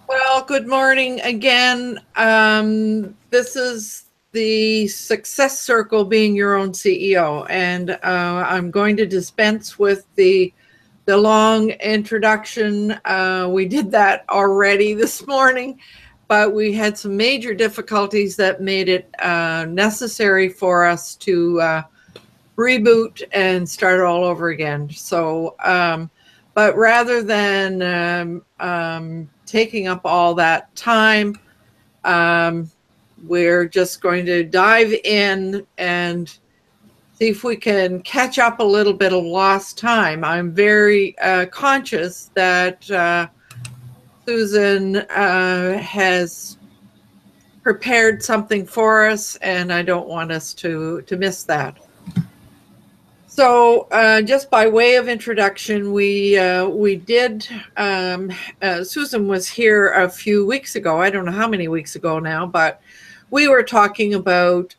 Well, good morning again. This is the Success Circle, being your own CEO, and I'm going to dispense with the long introduction. We did that already this morning, but we had some major difficulties that made it necessary for us to reboot and start all over again. So, but rather than taking up all that time, we're just going to dive in and see if we can catch up a little bit of lost time. I'm very conscious that Susan has prepared something for us, and I don't want us to miss that. So just by way of introduction, we did, Susan was here a few weeks ago. I don't know how many weeks ago now, but we were talking about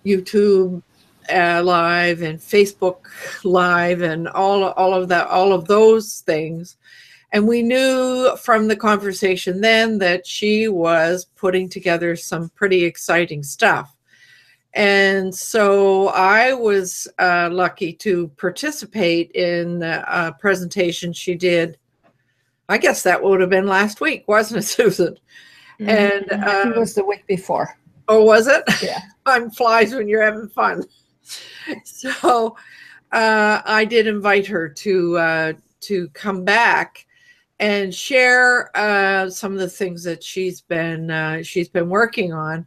YouTube Live and Facebook Live and all of that, all of those things. And we knew from the conversation then that she was putting together some pretty exciting stuff. And so I was lucky to participate in a presentation she did. I guess that would have been last week, wasn't it, Susan? Mm-hmm. And I think it was the week before. Oh, was it? Yeah. Time flies when you're having fun. So I did invite her to come back and share some of the things that she's been working on.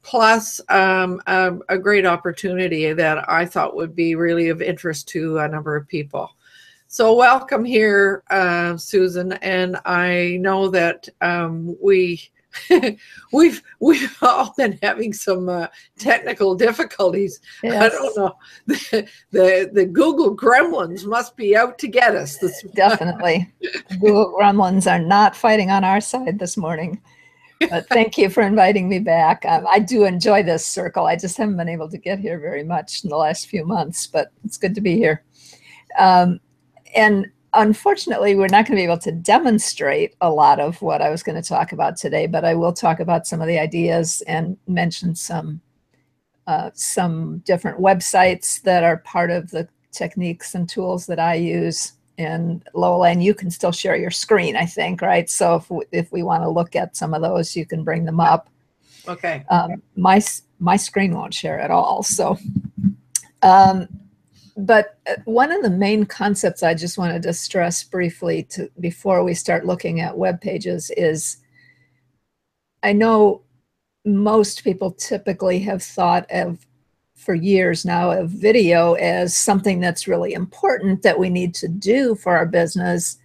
Plus a great opportunity that I thought would be really of interest to a number of people. So welcome here, Susan. And I know that we've all been having some technical difficulties. Yes. I don't know. The Google gremlins must be out to get us this morning. Definitely. Google gremlins are not fighting on our side this morning. But thank you for inviting me back. I do enjoy this circle. I just haven't been able to get here very much in the last few months, but it's good to be here. And unfortunately, we're not going to be able to demonstrate a lot of what I was going to talk about today, but I will talk about some of the ideas and mention some different websites that are part of the techniques and tools that I use. And Lola, and you can still share your screen, I think, right? So if we want to look at some of those, you can bring them up. Okay. My screen won't share at all. So, but one of the main concepts I just wanted to stress briefly before we start looking at web pages is, I know most people typically have thought of, for years now, of video as something that's really important that we need to do for our business,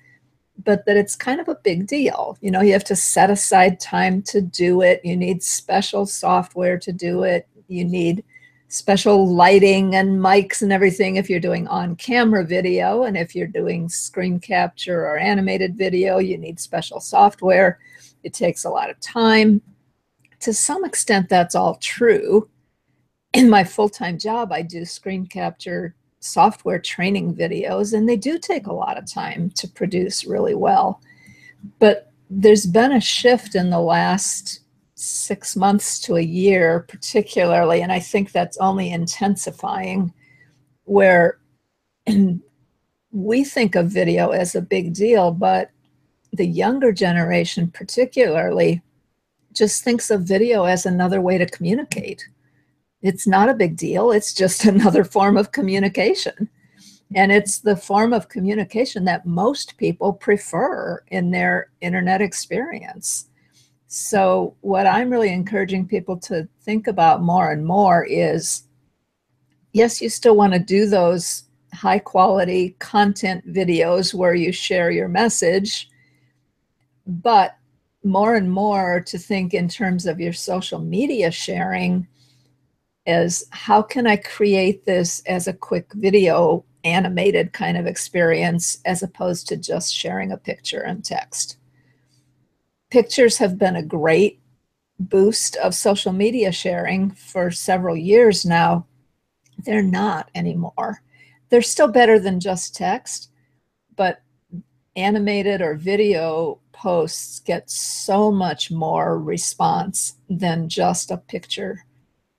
but that it's kind of a big deal. You know, you have to set aside time to do it. You need special software to do it. You need special lighting and mics and everything if you're doing on-camera video. And if you're doing screen capture or animated video, you need special software. It takes a lot of time. To some extent, that's all true. In my full-time job, I do screen capture software training videos, and they do take a lot of time to produce really well. But there's been a shift in the last 6 months to a year, particularly, and I think that's only intensifying, where we think of video as a big deal, but the younger generation particularly just thinks of video as another way to communicate. It's not a big deal. It's just another form of communication. And it's the form of communication that most people prefer in their internet experience. So what I'm really encouraging people to think about more and more is, yes, you still want to do those high quality content videos where you share your message, but more and more to think in terms of your social media sharing as, how can I create this as a quick video animated kind of experience as opposed to just sharing a picture and text. Pictures have been a great boost of social media sharing for several years now. They're not anymore. They're still better than just text, but animated or video posts get so much more response than just a picture.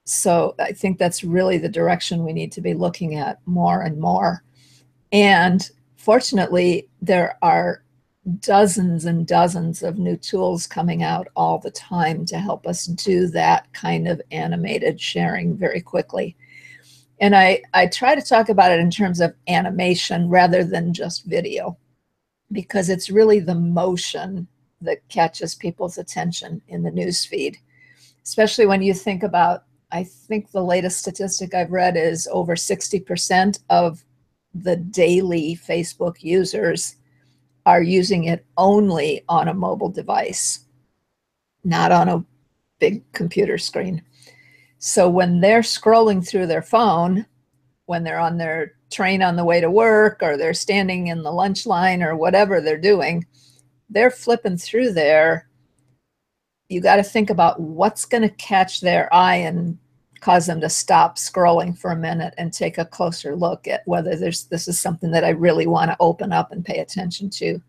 So I think that's really the direction we need to be looking at more and more. And fortunately, there are dozens and dozens of new tools coming out all the time to help us do that kind of animated sharing very quickly. And I try to talk about it in terms of animation rather than just video, because it's really the motion that catches people's attention in the news feed, especially when you think about, I think the latest statistic I've read is over 60% of the daily Facebook users are using it only on a mobile device, not on a big computer screen. So when they're scrolling through their phone, when they're on their train on the way to work, or they're standing in the lunch line, or whatever they're doing, they're flipping through there. You got to think about what's going to catch their eye and cause them to stop scrolling for a minute and take a closer look at whether this is something that I really want to open up and pay attention to.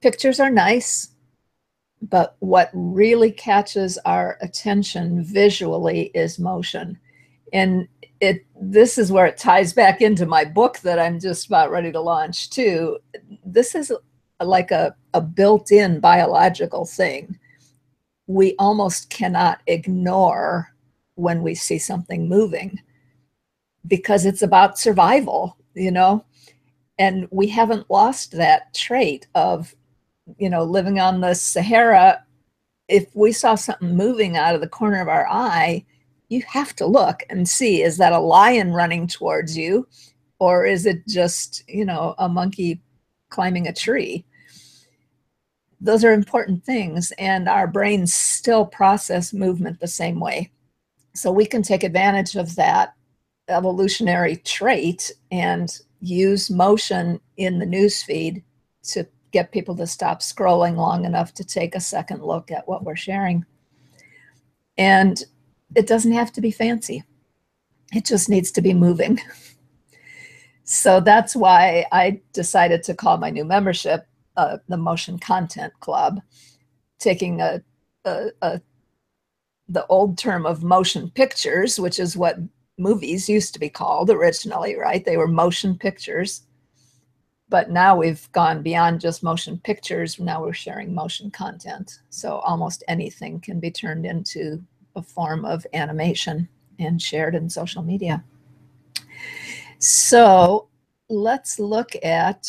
Pictures are nice, but what really catches our attention visually is motion. And this is where it ties back into my book that I'm just about ready to launch too. This is like a built-in biological thing. We almost cannot ignore when we see something moving, because it's about survival, you know? And we haven't lost that trait of, you know, living on the Sahara. If we saw something moving out of the corner of our eye, you have to look and see, is that a lion running towards you? Or is it just, you know, a monkey climbing a tree? Those are important things, and our brains still process movement the same way. So we can take advantage of that evolutionary trait and use motion in the newsfeed to get people to stop scrolling long enough to take a second look at what we're sharing. And it doesn't have to be fancy. It just needs to be moving. So that's why I decided to call my new membership the Motion Content Club, taking the old term of motion pictures, which is what movies used to be called originally, right? They were motion pictures. But now we've gone beyond just motion pictures. Now we're sharing motion content. So almost anything can be turned into a form of animation and shared in social media. So let's look at,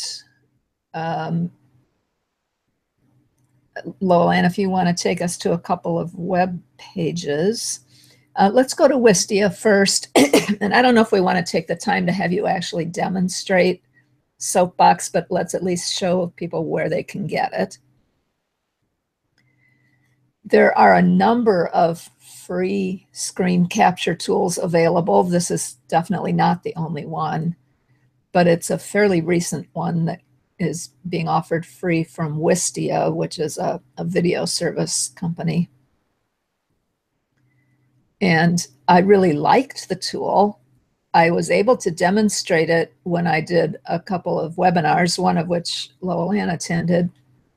Loan, if you want to take us to a couple of web pages. Let's go to Wistia first. And I don't know if we want to take the time to have you actually demonstrate Soapbox, but let's at least show people where they can get it. There are a number of free screen capture tools available. This is definitely not the only one, but it's a fairly recent one that is being offered free from Wistia, which is a video service company. And I really liked the tool. I was able to demonstrate it when I did a couple of webinars, one of which Loan attended,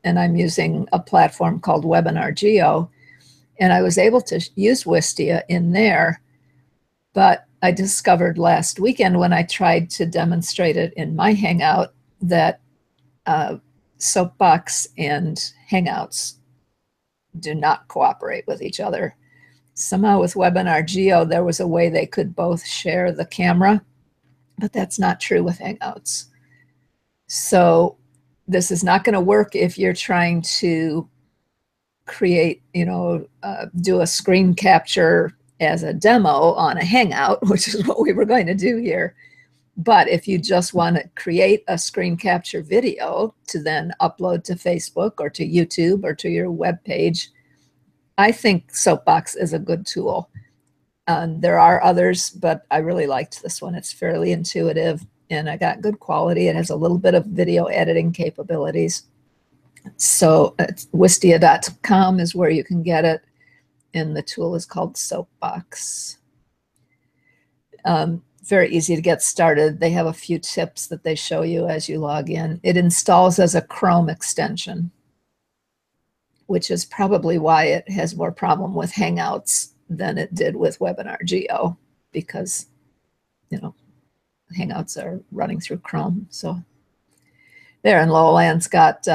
and I'm using a platform called Webinar Geo. And I was able to use Wistia in there, but I discovered last weekend when I tried to demonstrate it in my Hangout that Soapbox and Hangouts do not cooperate with each other. Somehow with Webinar Geo, there was a way they could both share the camera, but that's not true with Hangouts. So this is not going to work if you're trying to create, do a screen capture as a demo on a Hangout, which is what we were going to do here. But if you just want to create a screen capture video to then upload to Facebook or to YouTube or to your web page, I think Soapbox is a good tool. There are others, but I really liked this one. It's fairly intuitive and I got good quality. It has a little bit of video editing capabilities. So wistia.com is where you can get it. And the tool is called Soapbox. Very easy to get started. They have a few tips that they show you as you log in. It installs as a Chrome extension, which is probably why it has more problem with Hangouts than it did with Webinar Geo, because, Hangouts are running through Chrome. So there, and Lowell Ann's got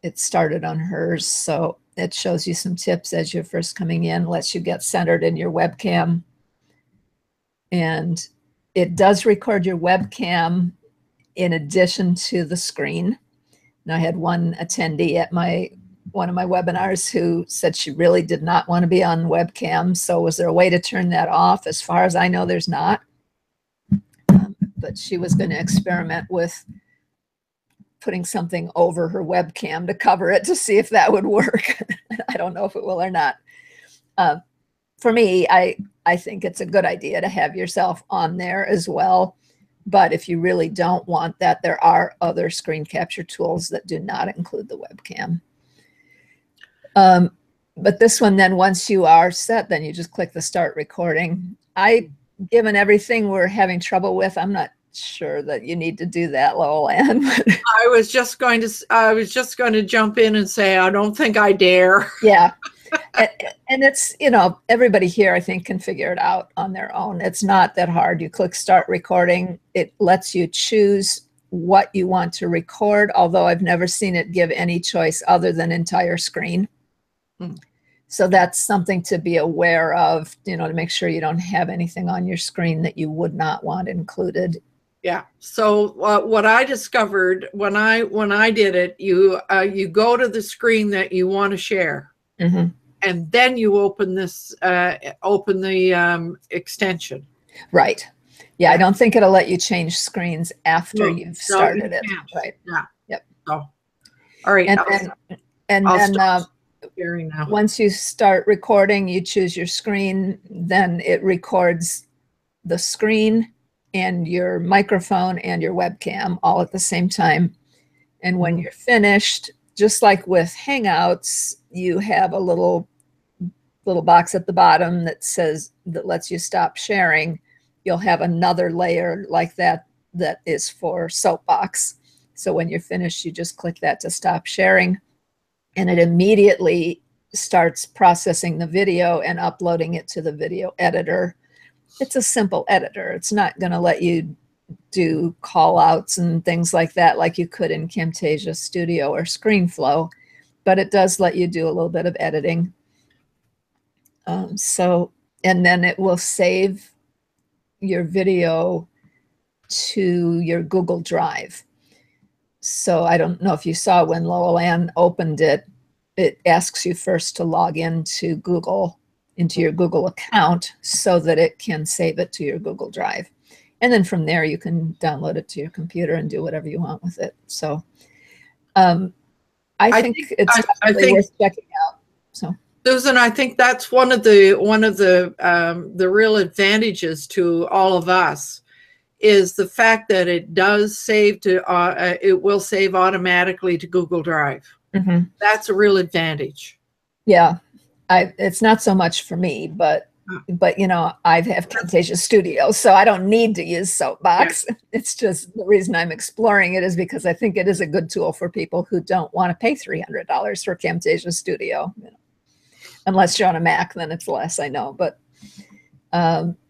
it started on hers. So it shows you some tips as you're first coming in, lets you get centered in your webcam. And it does record your webcam in addition to the screen. Now, I had one attendee at one of my webinars who said she really did not want to be on webcam. So was there a way to turn that off? As far as I know, there's not. But she was going to experiment with putting something over her webcam to cover it to see if that would work. I don't know if it will or not. For me, I think it's a good idea to have yourself on there as well. But if you really don't want that, there are other screen capture tools that do not include the webcam. But this one, then once you are set, then you just click the start recording. Given everything we're having trouble with, I'm not sure that you need to do that, Lowell Ann. I was just going to jump in and say, I don't think I dare. Yeah. And it's, everybody here, I think, can figure it out on their own. It's not that hard. You click start recording. It lets you choose what you want to record, although I've never seen it give any choice other than entire screen. So that's something to be aware of, to make sure you don't have anything on your screen that you would not want included. Yeah. So what I discovered when I did it, you go to the screen that you want to share, and then you open the extension. Right. Yeah. I don't think it'll let you change screens after you've started it. Right. Yeah. Yep. Oh. All right. And then now. Once you start recording, you choose your screen, then it records the screen and your microphone and your webcam all at the same time. And when you're finished, just like with Hangouts, you have a little box at the bottom that lets you stop sharing. You'll have another layer like that is for Soapbox. So when you're finished, you just click that to stop sharing. And it immediately starts processing the video and uploading it to the video editor. It's a simple editor. It's not going to let you do call outs and things like that like you could in Camtasia Studio or ScreenFlow, but it does let you do a little bit of editing. And then it will save your video to your Google Drive. So I don't know if you saw when Lowell Ann opened it, it asks you first to log into your Google account so that it can save it to your Google Drive. And then from there, you can download it to your computer and do whatever you want with it. So I think it's worth checking out. So Susan, I think that's one of the real advantages to all of us is the fact that it does save it will save automatically to Google Drive. That's a real advantage. Yeah, it's not so much for me, but I have Camtasia Studio, so I don't need to use Soapbox. Yeah. It's just the reason I'm exploring it is because I think it is a good tool for people who don't want to pay $300 for Camtasia Studio. unless you're on a Mac, then it's less, I know. But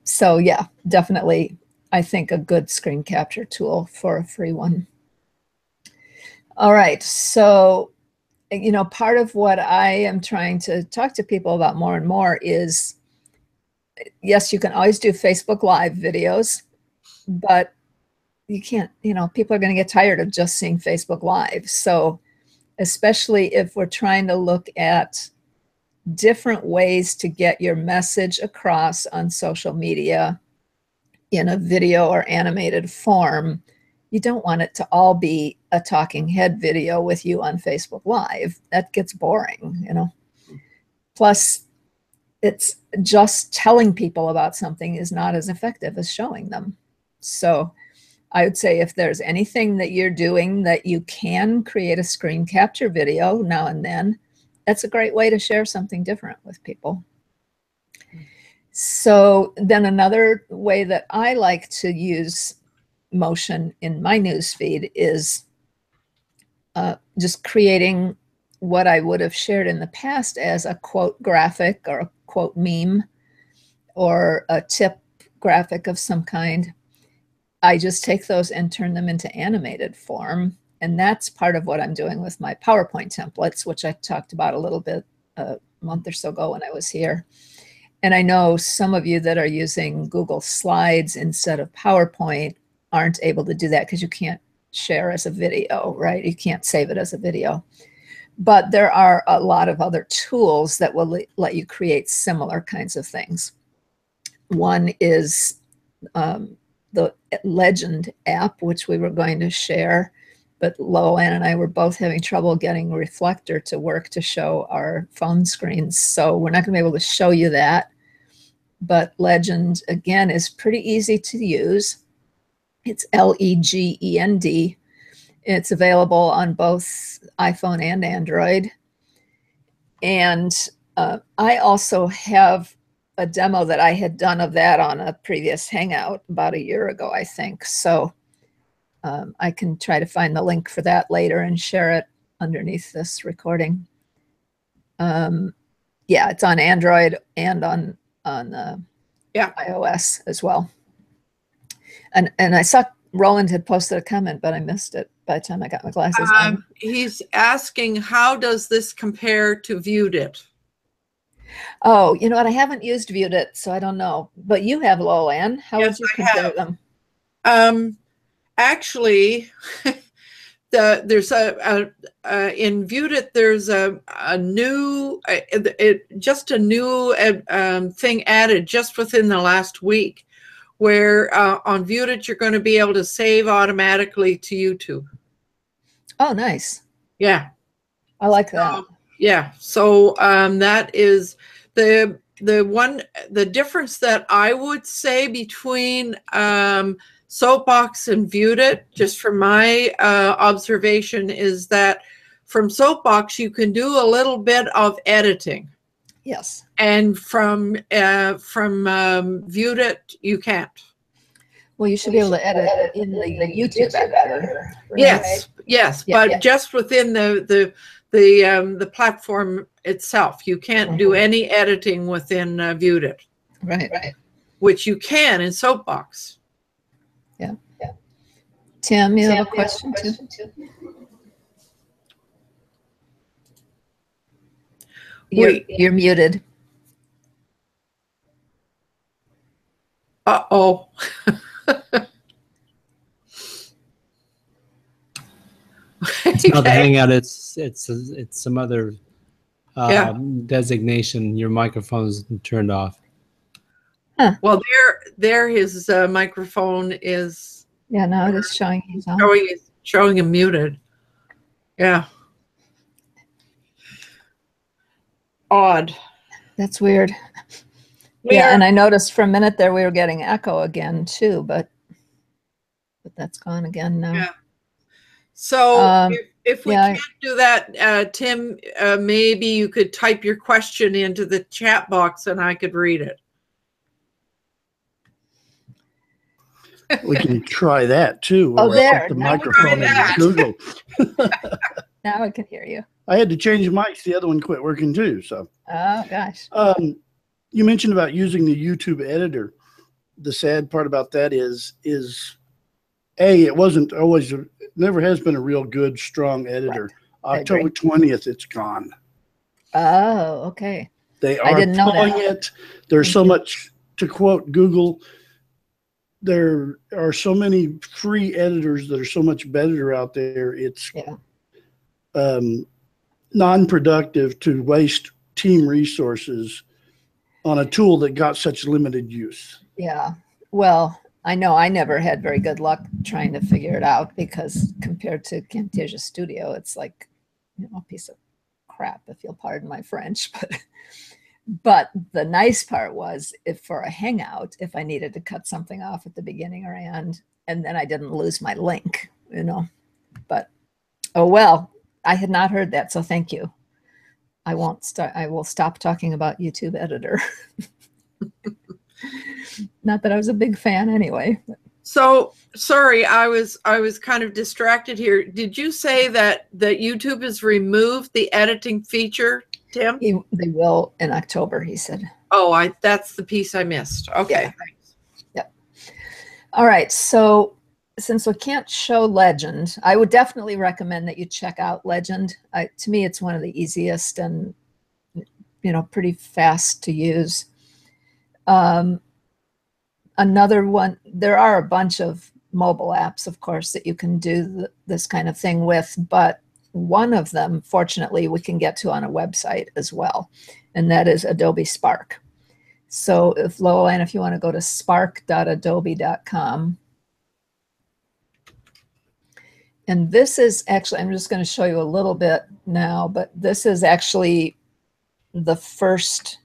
so yeah, definitely, I think a good screen capture tool for a free one. All right, so part of what I am trying to talk to people about more and more is, yes, you can always do Facebook Live videos, but you can't, people are going to get tired of just seeing Facebook Live. So especially if we're trying to look at different ways to get your message across on social media in a video or animated form, you don't want it to all be a talking head video with you on Facebook Live. That gets boring, Plus, it's just telling people about something is not as effective as showing them. So I would say if there's anything that you're doing that you can create a screen capture video now and then, that's a great way to share something different with people. So then another way that I like to use motion in my newsfeed is just creating what I would have shared in the past as a quote graphic or a quote meme or a tip graphic of some kind. I just take those and turn them into animated form. And that's part of what I'm doing with my PowerPoint templates, which I talked about a little bit a month or so ago when I was here. And I know some of you that are using Google Slides instead of PowerPoint aren't able to do that because you can't share as a video, right? You can't save it as a video. But there are a lot of other tools that will let you create similar kinds of things. One is the Legend app, which we were going to share, but Loan and I were both having trouble getting Reflector to work to show our phone screens. So we're not going to be able to show you that. But Legend, again, is pretty easy to use. It's Legend. It's available on both iPhone and Android. And I also have a demo that I had done of that on a previous Hangout about a year ago, I think. So I can try to find the link for that later and share it underneath this recording. Yeah, it's on Android and on iOS as well. And I saw Roland had posted a comment, but I missed it by the time I got my glasses on. He's asking, how does this compare to Viewed It? Oh, you know what? I haven't used Viewed It, so I don't know. But you have, Loan. How would you compare them? Actually, there's in Viewed It, there's a new thing added just within the last week, where on Viewed It you're going to be able to save automatically to YouTube. Oh, nice. Yeah, I like that. Yeah, so that is the difference that I would say between Soapbox and Viewed It, just from my observation, is that from Soapbox you can do a little bit of editing. Yes. And from Viewed It you can't. Well, you should be able to edit in the YouTube editor. Right? Yes, yes, yeah, but just within the platform itself, you can't do any editing within Viewed It. Right. Which you can in Soapbox. Yeah. Tim, you have a question too? You're muted. Uh-oh. It's not the Hangout. It's some other designation. Your microphone's turned off. Huh. Well, there his microphone is. Yeah, now it is showing he's on. Showing him muted. Yeah. Odd. That's weird. Yeah, and I noticed for a minute there we were getting echo again too, but that's gone again now. Yeah. So if we can't do that, Tim, maybe you could type your question into the chat box and I could read it. We can try that too. Oh, there. The microphone in Google. Now I can hear you. I had to change mics. The other one quit working too. So, Oh, gosh. You mentioned about using the YouTube editor. The sad part about that is it wasn't always, never has been a real good, strong editor. Right. October 20th, it's gone. Oh, okay. They I are didn't know pulling that. it. There's so much, to quote Google, there are so many free editors that are so much better out there. It's non-productive to waste team resources on a tool that got such limited use. Yeah. Well, I know I never had very good luck trying to figure it out, because compared to Camtasia Studio, it's like, you know, a piece of crap, if you'll pardon my French. But the nice part was, if for a Hangout, if I needed to cut something off at the beginning or end, and then I didn't lose my link, you know. But oh well, I had not heard that, so thank you. I will stop talking about YouTube editor. Not that I was a big fan anyway. So sorry, I was kind of distracted here. Did you say that YouTube has removed the editing feature, Tim? They will in October, he said. Oh, that's the piece I missed. Okay. Yeah. Yep. All right. So since we can't show Legend, I would definitely recommend that you check out Legend. To me, it's one of the easiest and, you know, pretty fast to use. Another one, there are a bunch of mobile apps, of course, that you can do this kind of thing with, but one of them, fortunately, we can get to on a website as well, and that is Adobe Spark. So if you want to go to spark.adobe.com, and this is actually, I'm just going to show you a little bit now, but this is actually the first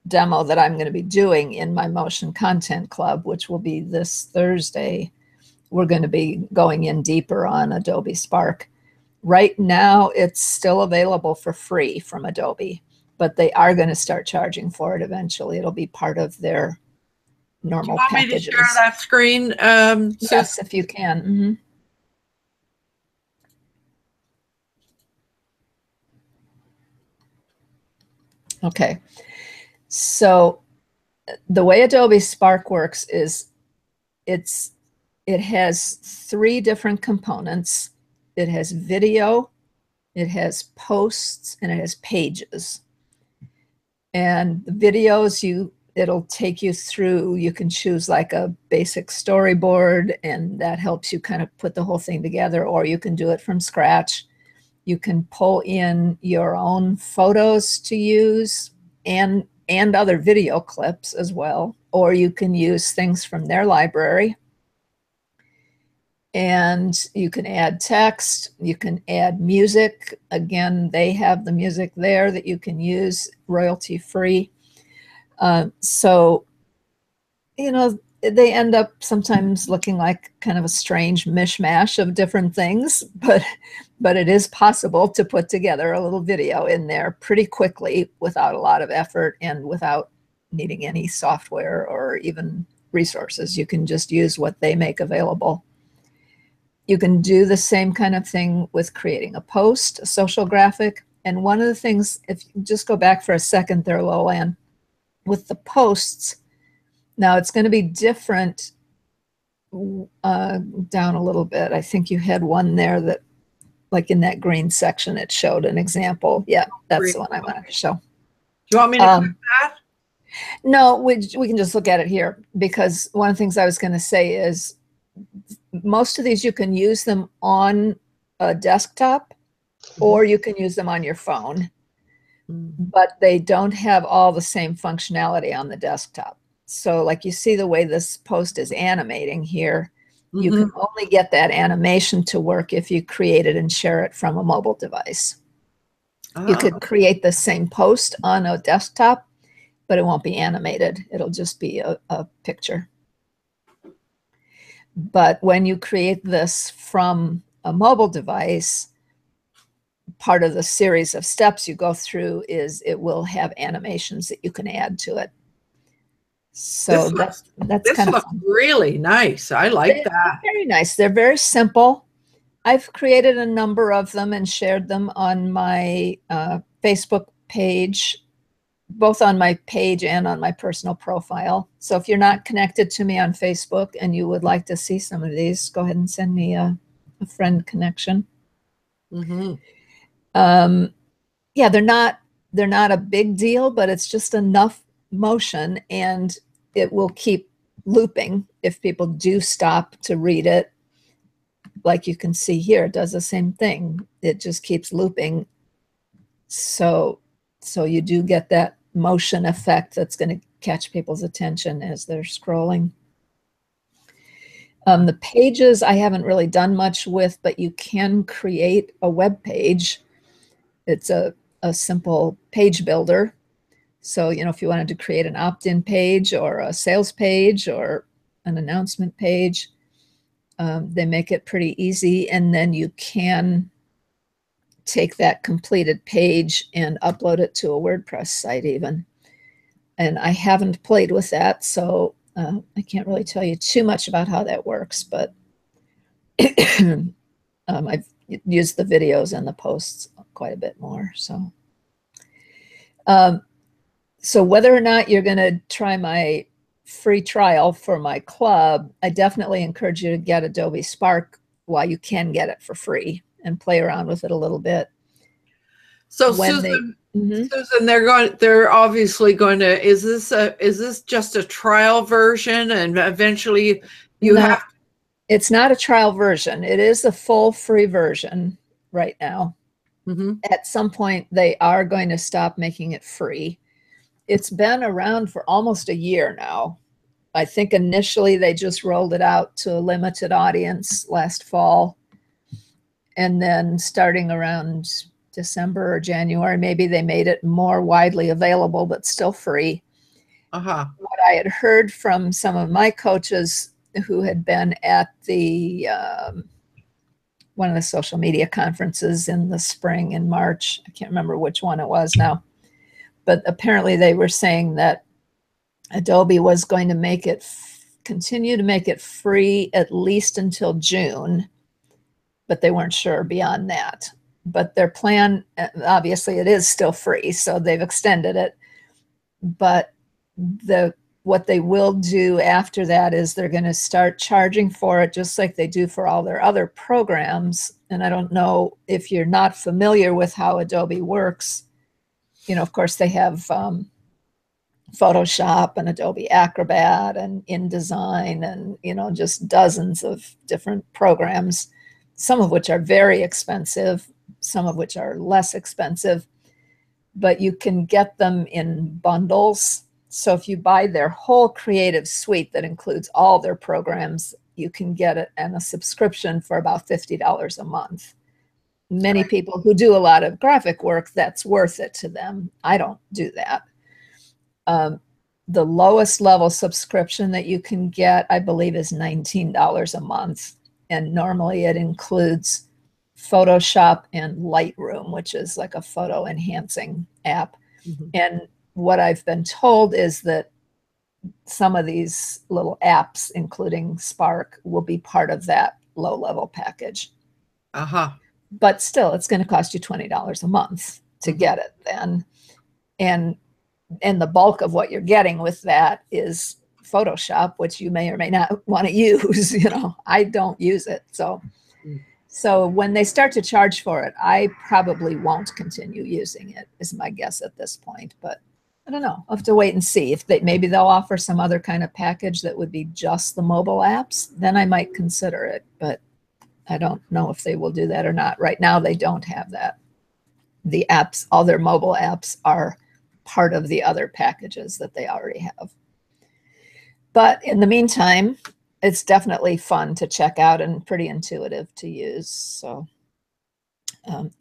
demo that I'm going to be doing in my Motion Content Club, which will be this Thursday. We're going to be going in deeper on Adobe Spark. Right now, it's still available for free from Adobe, but they are going to start charging for it eventually. It'll be part of their normal packages. Do you want me to share that screen? Yes, if you can. Mm-hmm. Okay. So the way Adobe Spark works is it has 3 different components. It has video, it has posts, and it has pages. And the videos, it'll take you through, you can choose like a basic storyboard, and that helps you kind of put the whole thing together, or you can do it from scratch. You can pull in your own photos to use and other video clips as well, or you can use things from their library. And you can add text, you can add music. Again, they have the music there that you can use royalty free. So, you know, they end up sometimes looking like kind of a strange mishmash of different things, but it is possible to put together a little video in there pretty quickly without a lot of effort and without needing any software or even resources. You can just use what they make available. You can do the same kind of thing with creating a post, a social graphic. And one of the things, if you just go back for a second there, Lolan, with the posts, now it's going to be different down a little bit. I think you had one there that, like in that green section, it showed an example. Yeah, that's the one I wanted to show. Do you want me to click that? No, we can just look at it here, because one of the things I was going to say is most of these you can use them on a desktop or you can use them on your phone, but they don't have all the same functionality on the desktop. So like you see the way this post is animating here, you can only get that animation to work if you create it and share it from a mobile device. You could create the same post on a desktop, but it won't be animated. It'll just be a picture. But when you create this from a mobile device, part of the series of steps you go through is it will have animations that you can add to it. So that's kind of fun. Really nice. I like that. Very nice. They're very simple. I've created a number of them and shared them on my Facebook page, both on my page and on my personal profile. So if you're not connected to me on Facebook and you would like to see some of these, go ahead and send me a friend connection. Mm-hmm. Yeah, they're not a big deal, but it's just enough motion, and it will keep looping if people do stop to read it. Like you can see here, it does the same thing. It just keeps looping. So you do get that motion effect that's going to catch people's attention as they're scrolling. The pages I haven't really done much with, but you can create a web page. It's a simple page builder. So, if you wanted to create an opt-in page or a sales page or an announcement page, they make it pretty easy. And then you can take that completed page and upload it to a WordPress site even. And I haven't played with that, so I can't really tell you too much about how that works, but I've used the videos and the posts quite a bit more. So, so whether or not you're going to try my free trial for my club, I definitely encourage you to get Adobe Spark while you can get it for free and play around with it a little bit. So Susan, they're obviously going to, is this just a trial version and eventually you have? It's not a trial version. It is the full free version right now. Mm-hmm. At some point, they are going to stop making it free. It's been around for almost a year now. I think initially they just rolled it out to a limited audience last fall. And then starting around December or January, maybe they made it more widely available, but still free. Uh-huh. What I had heard from some of my coaches who had been at the one of the social media conferences in the spring in March, I can't remember which one it was now, but apparently they were saying that Adobe was going to make it continue to make it free at least until June, but they weren't sure beyond that. But their plan, obviously it is still free, so they've extended it. But what they will do after that is they're going to start charging for it just like they do for all their other programs. And I don't know if you're not familiar with how Adobe works. Of course they have Photoshop and Adobe Acrobat and InDesign and, just dozens of different programs, some of which are very expensive, some of which are less expensive, but you can get them in bundles. So if you buy their whole creative suite that includes all their programs, you can get it and a subscription for about $50 a month. Many people who do a lot of graphic work, that's worth it to them. I don't do that. The lowest level subscription that you can get, I believe, is $19 a month. And normally it includes Photoshop and Lightroom, which is like a photo enhancing app. Mm-hmm. And what I've been told is that some of these little apps, including Spark, will be part of that low level package. Uh-huh. But still, it's going to cost you $20 a month to get it then. And the bulk of what you're getting with that is Photoshop, which you may or may not want to use. I don't use it. So when they start to charge for it, I probably won't continue using it, is my guess at this point. But I don't know. I'll have to wait and see. If maybe they'll offer some other kind of package that would be just the mobile apps, then I might consider it. But I don't know if they will do that or not. Right now, they don't have that. The apps, all their mobile apps are part of the other packages that they already have. But in the meantime, it's definitely fun to check out and pretty intuitive to use. So,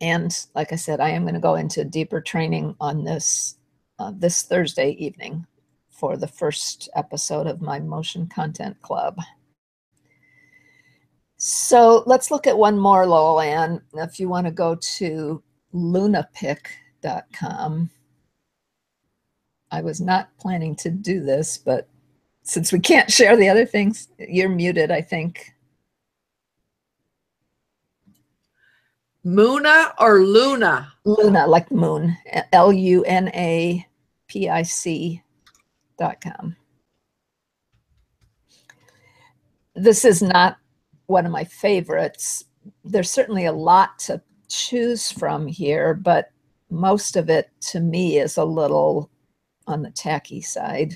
and like I said, I am going to go into deeper training on this this Thursday evening for the first episode of my Motion Content Club. So let's look at one more, Lowell Ann. If you want to go to lunapic.com. I was not planning to do this, but since we can't share the other things, you're muted, I think. Muna or Luna? Luna, like moon, LUNAPIC.com. This is not one of my favorites. There's certainly a lot to choose from here, but most of it to me is a little on the tacky side.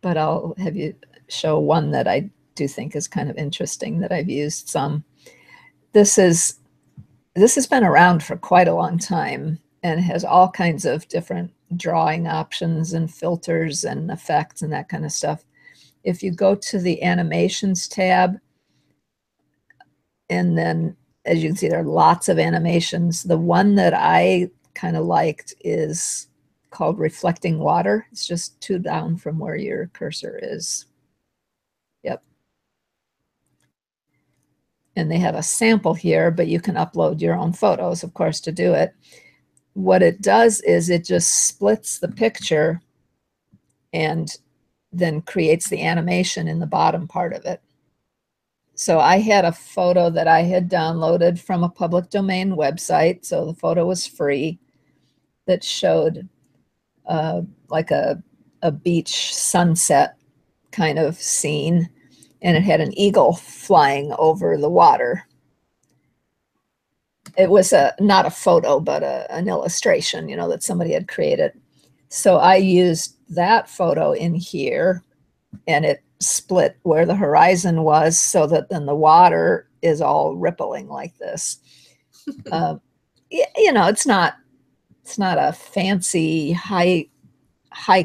But I'll have you show one that I do think is kind of interesting that I've used some. This has been around for quite a long time and has all kinds of different drawing options and filters and effects and that kind of stuff. If you go to the animations tab, and then as you can see, there are lots of animations. The one that I kind of liked is called Reflecting Water. It's just 2 down from where your cursor is. Yep. And they have a sample here, but you can upload your own photos, of course, to do it. What it does is it just splits the picture and then creates the animation in the bottom part of it. So I had a photo that I had downloaded from a public domain website, so the photo was free, that showed like a beach sunset kind of scene, and it had an eagle flying over the water. It was not a photo, but an illustration, you know, that somebody had created. So I used that photo in here, and it split where the horizon was so that then the water is all rippling like this. You know, it's not a fancy high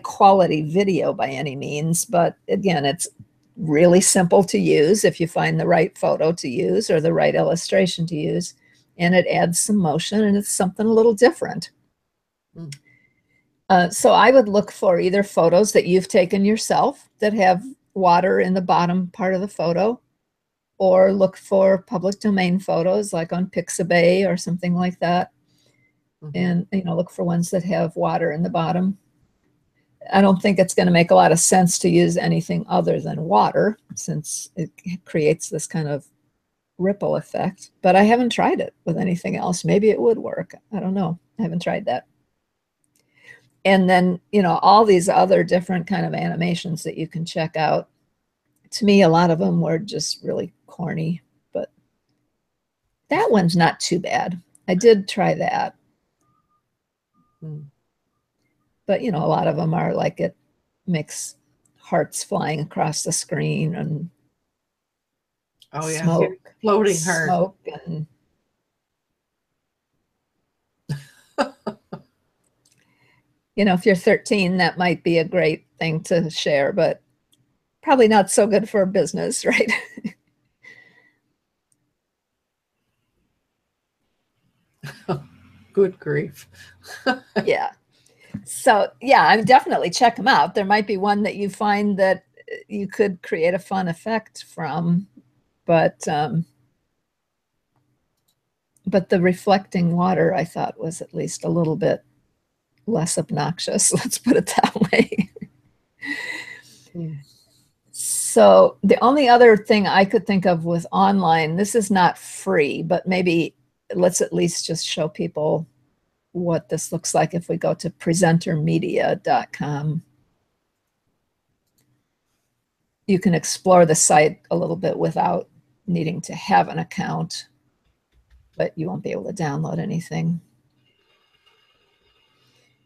quality video by any means, but again, it's really simple to use if you find the right photo to use or the right illustration to use, and it adds some motion and it's something a little different. So I would look for either photos that you've taken yourself that have water in the bottom part of the photo, or look for public domain photos like on Pixabay or something like that. And, you know, look for ones that have water in the bottom. I don't think it's going to make a lot of sense to use anything other than water, since it creates this kind of ripple effect, but I haven't tried it with anything else. Maybe it would work. I don't know. I haven't tried that. And then, you know, all these other different kind of animations that you can check out. To me, a lot of them were just really corny, but that one's not too bad. I did try that. But, you know, a lot of them are like, it makes hearts flying across the screen and smoke, floating heart. Smoke and you know, if you're 13, that might be a great thing to share, but probably not so good for business, right? Good grief. Yeah. So yeah, I definitely check them out. There might be one that you find that you could create a fun effect from, but the reflecting water, I thought, was at least a little bit less obnoxious. Let's put it that way. So the only other thing I could think of with online, this is not free, but maybe let's at least just show people what this looks like if we go to presentermedia.com. You can explore the site a little bit without needing to have an account, but you won't be able to download anything.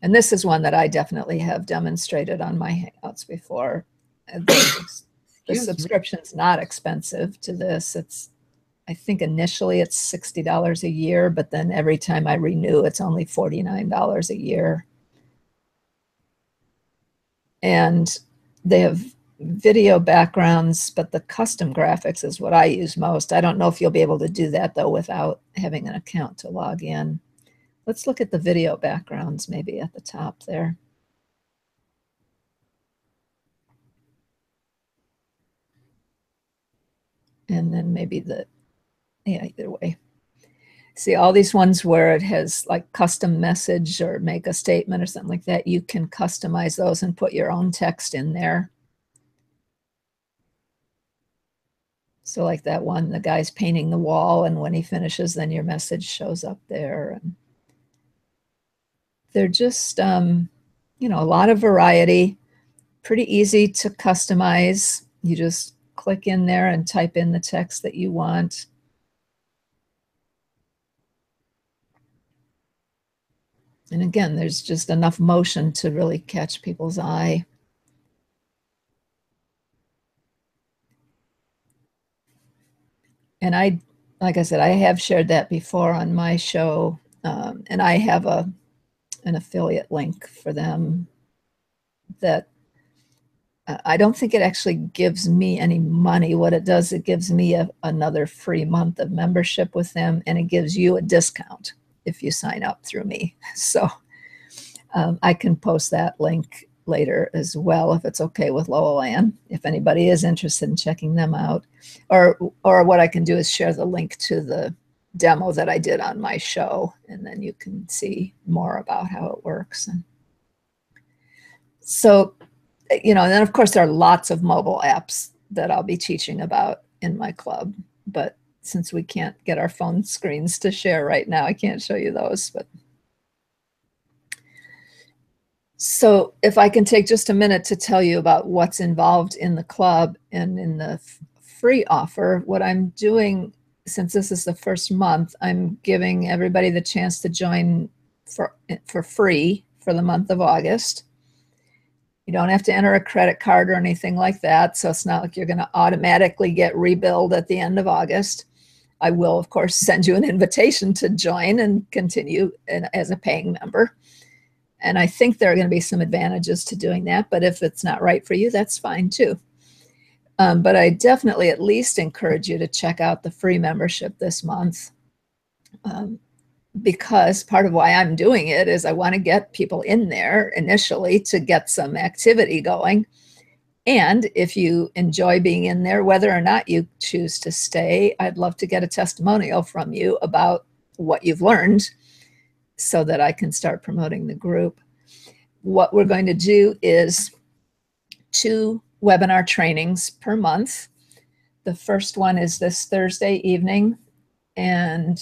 And this is one that I definitely have demonstrated on my Hangouts before. The subscription's not expensive to this. It's, I think initially it's $60 a year, but then every time I renew, it's only $49 a year. And they have video backgrounds, but the custom graphics is what I use most. I don't know if you'll be able to do that though without having an account to log in. Let's look at the video backgrounds maybe at the top there. And then maybe the, yeah, either way. See all these ones where it has like custom message or make a statement or something like that. You can customize those and put your own text in there. So like that one, the guy's painting the wall, and when he finishes, then your message shows up there. And they're just, you know, a lot of variety, pretty easy to customize. You just click in there and type in the text that you want. And again, there's just enough motion to really catch people's eye. And I, like I said, I have shared that before on my show, and I have an affiliate link for them that I don't think it actually gives me any money. What it does, it gives me another free month of membership with them, and it gives you a discount if you sign up through me. So I can post that link later as well, if it's okay with Lowell Ann, if anybody is interested in checking them out. Or what I can do is share the link to the demo that I did on my show, and then you can see more about how it works. And so, you know, and then of course there are lots of mobile apps that I'll be teaching about in my club, but since we can't get our phone screens to share right now, I can't show you those. But so if I can take just a minute to tell you about what's involved in the club and in the free offer, what I'm doing, since this is the first month, I'm giving everybody the chance to join for free for the month of August. You don't have to enter a credit card or anything like that, so it's not like you're going to automatically get rebilled at the end of August. I will, of course, send you an invitation to join and continue as a paying member. And I think there are going to be some advantages to doing that, but if it's not right for you, that's fine too. But I definitely at least encourage you to check out the free membership this month, because part of why I'm doing it is I want to get people in there initially to get some activity going. And if you enjoy being in there, whether or not you choose to stay, I'd love to get a testimonial from you about what you've learned, so that I can start promoting the group. What we're going to do is 2 webinar trainings per month. The first one is this Thursday evening, and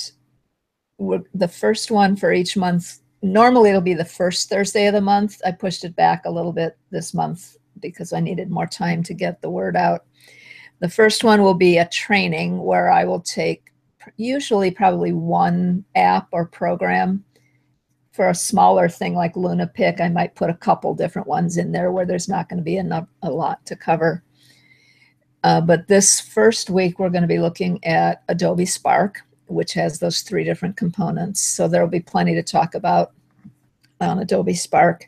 the first one for each month, normally it'll be the first Thursday of the month. I pushed it back a little bit this month because I needed more time to get the word out. The first one will be a training where I will take usually probably one app or program. For a smaller thing like LunaPic, I might put a couple different ones in there where there's not going to be a lot to cover. But this first week, we're going to be looking at Adobe Spark, which has those 3 different components. So there'll be plenty to talk about on Adobe Spark.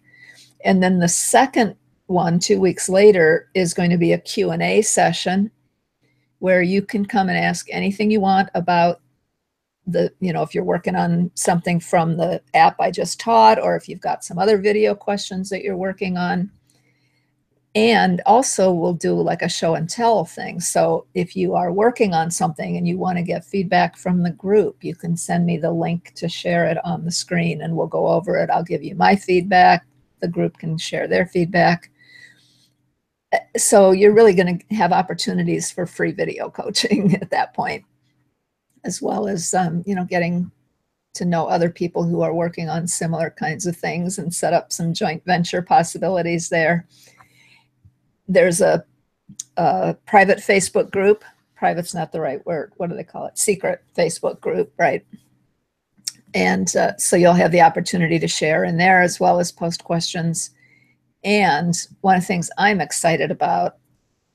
And then the second one, 2 weeks later, is going to be a Q&A session where you can come and ask anything you want about if you're working on something from the app I just taught, or if you've got some other video questions that you're working on. And also we'll do like a show and tell thing. So if you are working on something and you want to get feedback from the group, you can send me the link to share it on the screen and we'll go over it. I'll give you my feedback. The group can share their feedback. So you're really going to have opportunities for free video coaching at that point, as well as, getting to know other people who are working on similar kinds of things and set up some joint venture possibilities there. There's a private Facebook group. Private's not the right word. What do they call it? Secret Facebook group, right? And so you'll have the opportunity to share in there as well as post questions. And one of the things I'm excited about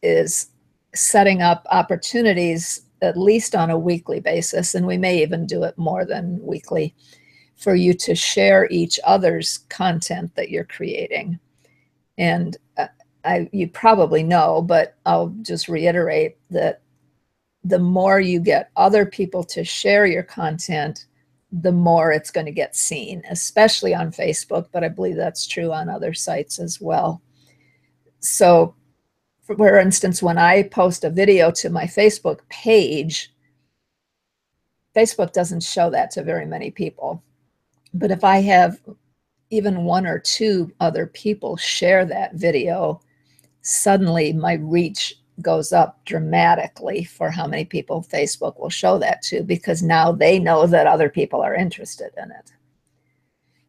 is setting up opportunities at least on a weekly basis, and we may even do it more than weekly, for you to share each other's content that you're creating. And you probably know, but I'll just reiterate that the more you get other people to share your content, the more it's going to get seen, especially on Facebook, but I believe that's true on other sites as well. So for instance, when I post a video to my Facebook page, Facebook doesn't show that to very many people. But if I have even 1 or 2 other people share that video, suddenly my reach goes up dramatically for how many people Facebook will show that to, because now they know that other people are interested in it.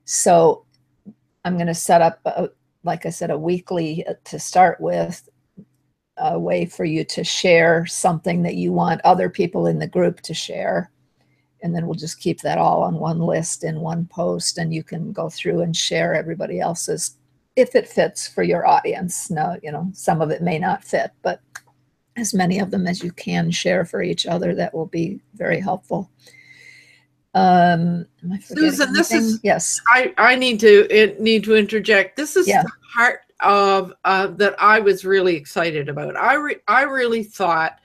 So I'm going to set up, like I said, a weekly to start with, a way for you to share something that you want other people in the group to share. And then we'll just keep that all on one list in one post, and you can go through and share everybody else's if it fits for your audience. Now, you know, some of it may not fit, but as many of them as you can share for each other, that will be very helpful. Am I forgetting Susan, anything? this is, yes. I need to interject. This is Yeah. the part of that I was really excited about. I really thought,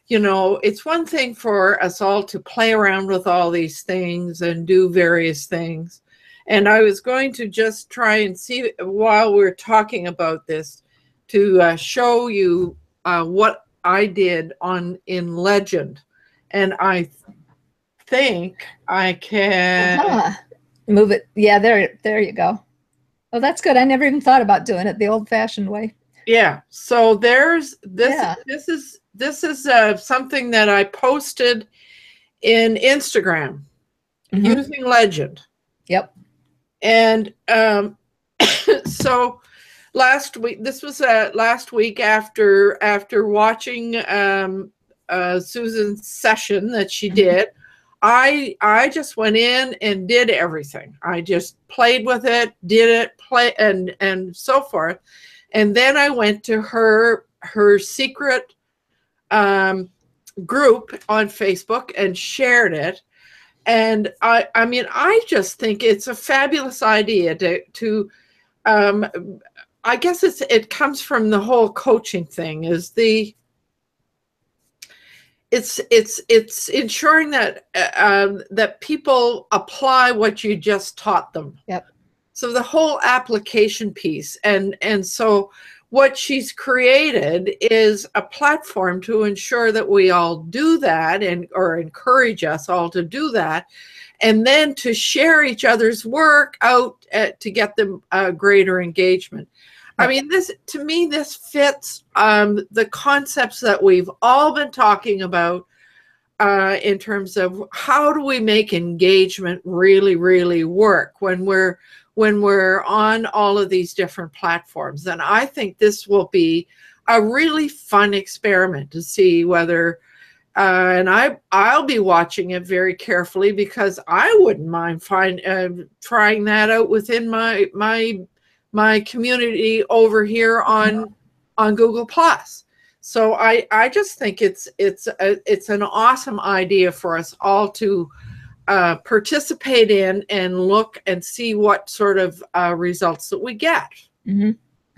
you know, it's one thing for us all to play around with all these things and do various things. And I was going to just try and see, while we're talking about this, to show you what I did in Legend. And I think I can move it. Yeah, there you go. Oh, that's good. I never even thought about doing it the old-fashioned way. Yeah. So there's this. Yeah. This is something that I posted in Instagram using Legend. Yep. And so last week, this was last week after watching Susan's session that she did. I just went in and did everything. I just played with it, did it, play and so forth. And then I went to her secret group on Facebook and shared it. And I mean, I just think it's a fabulous idea to I guess it comes from the whole coaching thing, is it's ensuring that that people apply what you just taught them. Yep. So the whole application piece, and so what she's created is a platform to ensure that we all do that, or encourage us all to do that, and then to share each other's work out to get them greater engagement. I mean, to me, this fits the concepts that we've all been talking about in terms of how do we make engagement really, really work when we're on all of these different platforms. And I think this will be a really fun experiment to see whether, and I'll be watching it very carefully, because I wouldn't mind trying that out within my community over here on Google Plus. So I just think it's an awesome idea for us all to participate in and look and see what sort of results that we get. Mm-hmm.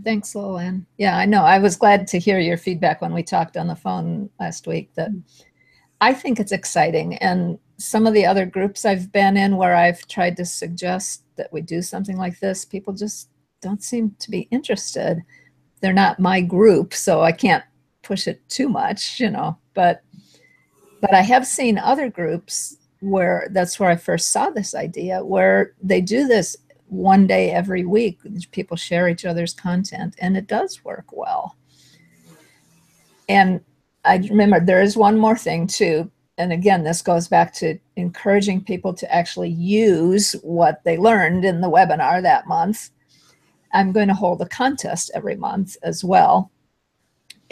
Thanks, Lillian. Yeah, I know. I was glad to hear your feedback when we talked on the phone last week. That I think it's exciting. And some of the other groups I've been in where I've tried to suggest that we do something like this, people just don't seem to be interested. They're not my group, so I can't push it too much, you know, but I have seen other groups where that's where I first saw this idea, where they do this one day every week. People share each other's content, and it does work well. And I remember there is one more thing too. And again, this goes back to encouraging people to actually use what they learned in the webinar that month. I'm going to hold a contest every month as well.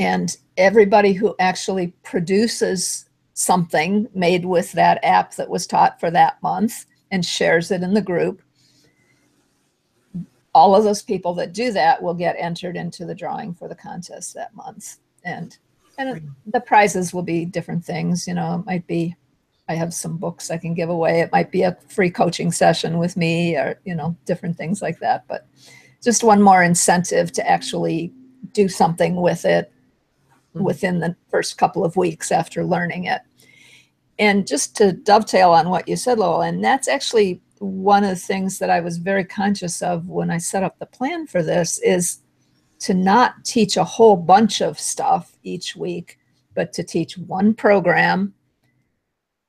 And everybody who actually produces something made with that app that was taught for that month and shares it in the group, all of those people that do that will get entered into the drawing for the contest that month. And the prizes will be different things. You know, it might be, I have some books I can give away. It might be a free coaching session with me, or, you know, different things like that. But just one more incentive to actually do something with it within the first couple of weeks after learning it. And just to dovetail on what you said, Lowell, and that's actually one of the things that I was very conscious of when I set up the plan for this, is to not teach a whole bunch of stuff each week, but to teach one program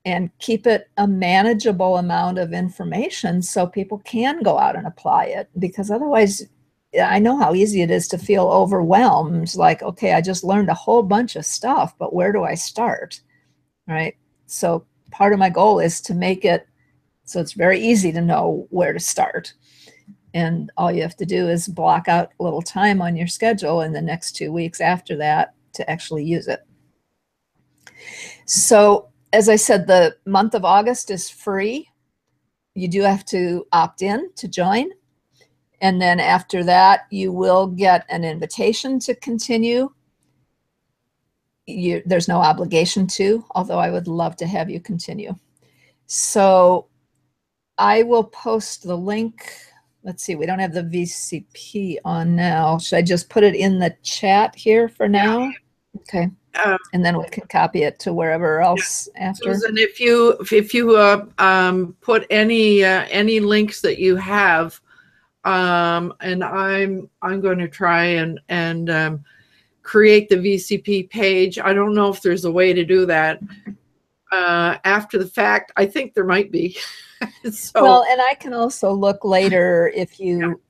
and keep it a manageable amount of information so people can go out and apply it. Because otherwise, I know how easy it is to feel overwhelmed. Like, okay, I just learned a whole bunch of stuff, but where do I start? Right. So part of my goal is to make it so it's very easy to know where to start. And all you have to do is block out a little time on your schedule in the next 2 weeks after that to actually use it. So as I said, the month of August is free. You do have to opt in to join. And then after that, you will get an invitation to continue. There's no obligation to, although I would love to have you continue. So I will post the link. Let's see, we don't have the VCP on now. Should I just put it in the chat here for now? Yeah. Okay. And then we can copy it to wherever else after. Susan, if you put any links that you have, and I'm going to try and create the VCP page. I don't know if there's a way to do that after the fact. I think there might be. So, well, and I can also look later if you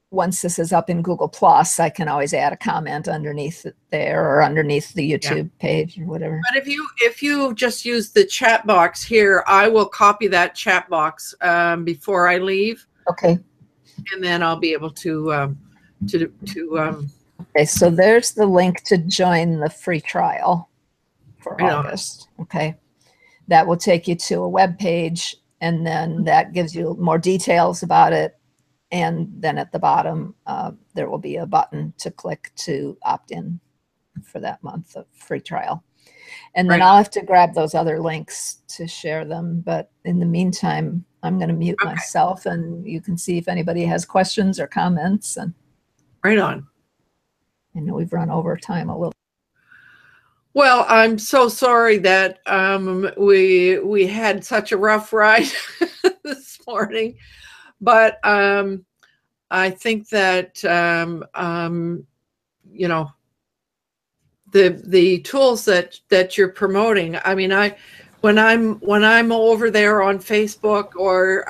once this is up in Google Plus, I can always add a comment underneath it there or underneath the YouTube page or whatever. But if you just use the chat box here, I will copy that chat box before I leave. Okay. And then I'll be able to Okay, so there's the link to join the free trial for August. Okay. That will take you to a web page, and then that gives you more details about it. And then at the bottom, there will be a button to click to opt in for that month of free trial. And then I'll have to grab those other links to share them. But in the meantime, I'm going to mute myself, and you can see if anybody has questions or comments. And right on. I know we've run over time a little. Well, I'm so sorry that we had such a rough ride this morning. But I think that you know, the tools that you're promoting. I mean, when I'm over there on Facebook, or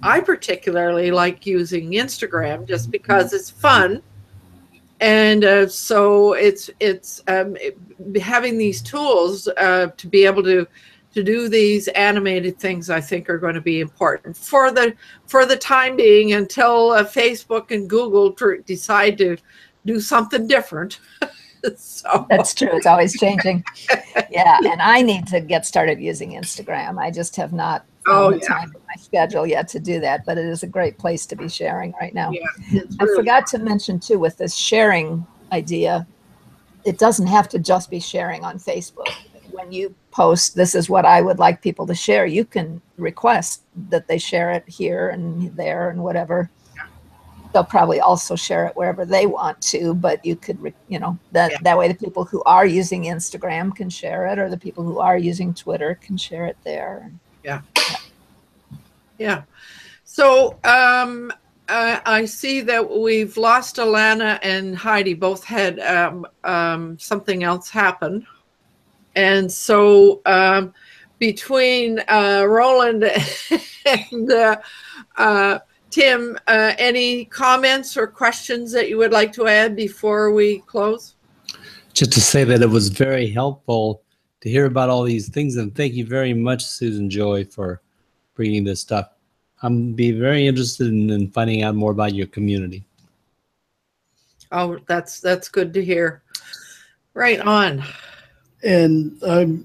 I particularly like using Instagram just because it's fun, and so it's having these tools to be able to do these animated things, I think, are going to be important for the time being, until Facebook and Google decide to do something different. So that's true. It's always changing. Yeah, and I need to get started using Instagram. I just have not found the time in my schedule yet to do that, but it is a great place to be sharing right now. Yeah, I forgot to mention too, with this sharing idea, it doesn't have to just be sharing on Facebook. When you post, this is what I would like people to share, you can request that they share it here and there and whatever. They'll probably also share it wherever they want to, but you could, that way the people who are using Instagram can share it, or the people who are using Twitter can share it there. Yeah. So I see that we've lost Alana and Heidi. Both had something else happen. And so between Roland and Tim, any comments or questions that you would like to add before we close? Just to say that it was very helpful to hear about all these things, and thank you very much, Susan Joy, for bringing this stuff. I'm be very interested in finding out more about your community. Oh, that's good to hear. Right on. And I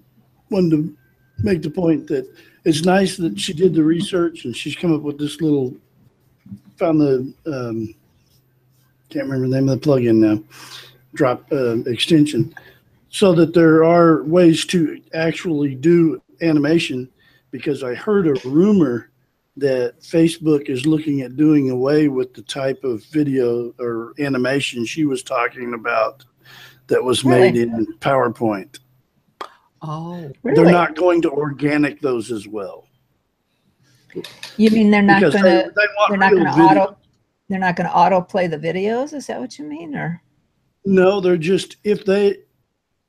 wanted to make the point that it's nice that she did the research and she's come up with this little, found the, can't remember the name of the plugin now, drop extension, so that there are ways to actually do animation, because I heard a rumor that Facebook is looking at doing away with the type of video or animation she was talking about that was made in PowerPoint. Oh, really? They're not going to organic those as well. You mean they're not going to they're not going to autoplay the videos? Is that what you mean? Or no, they're just, I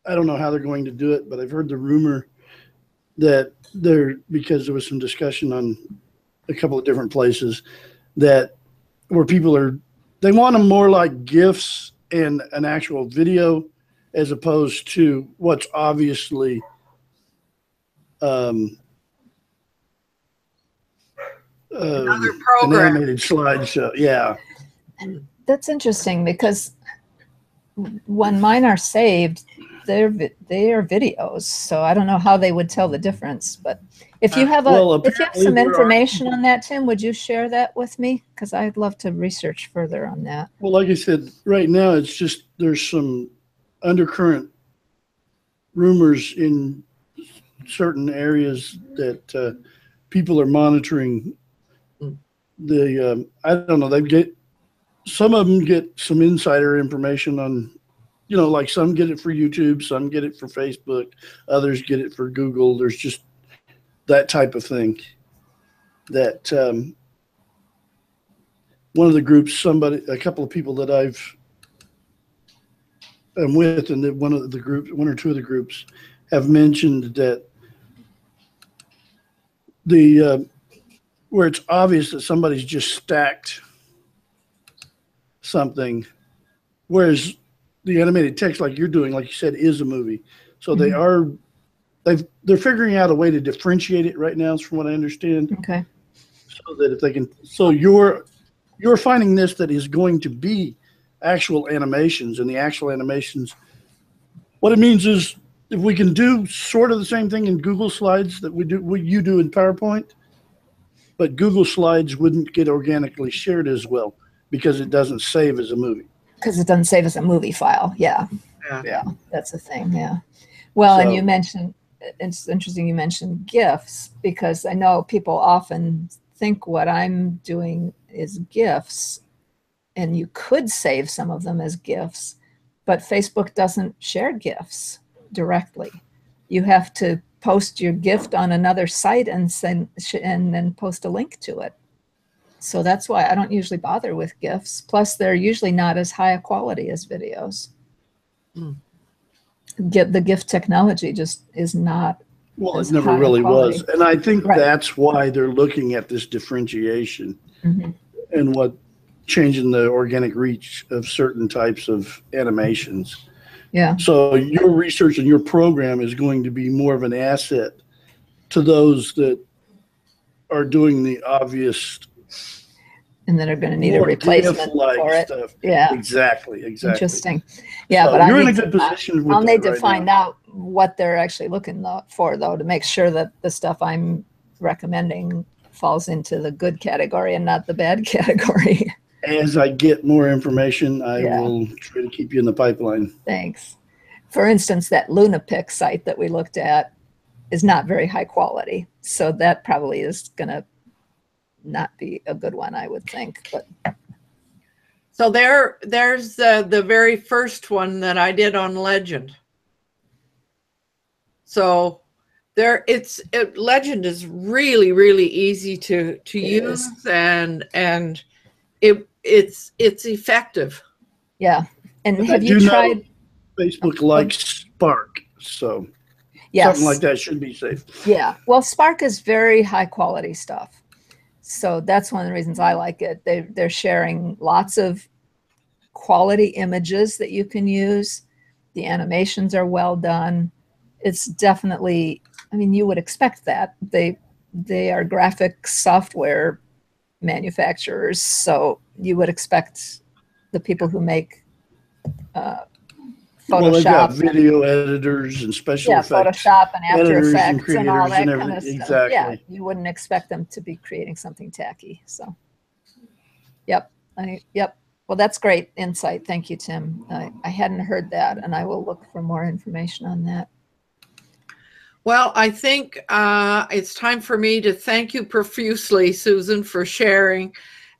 don't know how they're going to do it, but I've heard the rumor that because there was some discussion on a couple of different places that where people are they want them more like GIFs and an actual video, as opposed to what's obviously Another an program. animated slideshow. Yeah. That's interesting because when mine are saved, they are videos. So I don't know how they would tell the difference. But if you have if you have some information on that, Tim, would you share that with me? Because I'd love to research further on that. Well, like I said, right now it's just there's some undercurrent rumors in certain areas that people are monitoring. The I don't know. Some of them get some insider information on, like some get it for YouTube, some get it for Facebook, others get it for Google. There's just that type of thing. That one of the groups, a couple of people that I'm with, and that one or two of the groups have mentioned that where it's obvious that somebody's just stacked something, whereas the animated text, like you're doing, like you said, is a movie. So they're figuring out a way to differentiate it right now, from what I understand. Okay. So that if they can, so you're finding this that is going to be actual animations, and the actual animations, what it means is if we can do sort of the same thing in Google Slides that you do in PowerPoint, but Google Slides wouldn't get organically shared as well because it doesn't save as a movie. Because it doesn't save as a movie file. Yeah. Yeah. That's the thing. Yeah. Well, and you mentioned, it's interesting you mentioned GIFs, because I know people often think what I'm doing is GIFs, and you could save some of them as GIFs, but Facebook doesn't share GIFs directly. You have to post your gift on another site and then post a link to it. So that's why I don't usually bother with GIFs. Plus, they're usually not as high a quality as videos. The GIF technology just is not. Well, it never really was. And I think that's why they're looking at this differentiation and changing the organic reach of certain types of animations. Yeah. So your research and your program is going to be more of an asset to those that are doing the obvious, and then are going to need a replacement for it. Stuff. Yeah, exactly. Interesting. Yeah, so but you're in a good position. I'll need to find out what they're actually looking for, though, to make sure that the stuff I'm recommending falls into the good category and not the bad category. As I get more information, I will try to keep you in the pipeline. Thanks. For instance, that LunaPic site that we looked at is not very high quality, so that probably is going to not be a good one, I would think. But so there's the very first one that I did on Legend. So Legend is really, really easy to use, and it's effective. Yeah. And have you tried? Facebook likes Spark, so something like that should be safe. Yeah. Well, Spark is very high quality stuff. So that's one of the reasons I like it. They're sharing lots of quality images that you can use. The animations are well done. It's definitely, I mean, you would expect that. They are graphic software manufacturers, so you would expect the people who make Photoshop, they've got video editors and special effects, Photoshop and After Effects and all that and kind of stuff. Exactly. Yeah, you wouldn't expect them to be creating something tacky. So, yep. Well, that's great insight. Thank you, Tim. I hadn't heard that, and I will look for more information on that. Well, I think it's time for me to thank you profusely, Susan, for sharing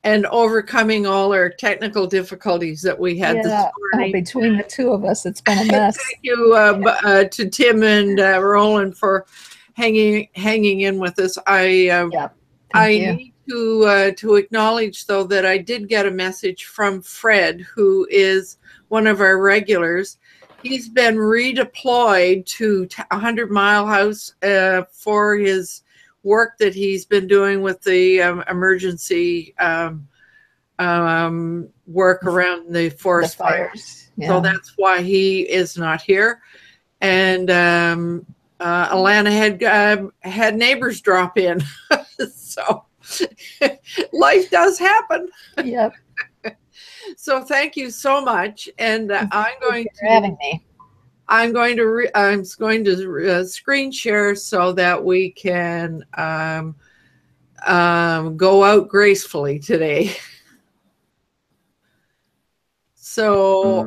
and overcoming all our technical difficulties that we had this morning. Between the two of us, it's been a mess. Thank you to Tim and Roland for hanging in with us. I need to acknowledge, though, that I did get a message from Fred, who is one of our regulars. He's been redeployed to 100 Mile House for his work that he's been doing with the emergency work around the forest The fires. fires. Yeah. So that's why he is not here. And Alana had neighbors drop in. So life does happen. Yep. So thank you so much. And I'm going Thanks for having me. I'm going to screen share so that we can go out gracefully today. So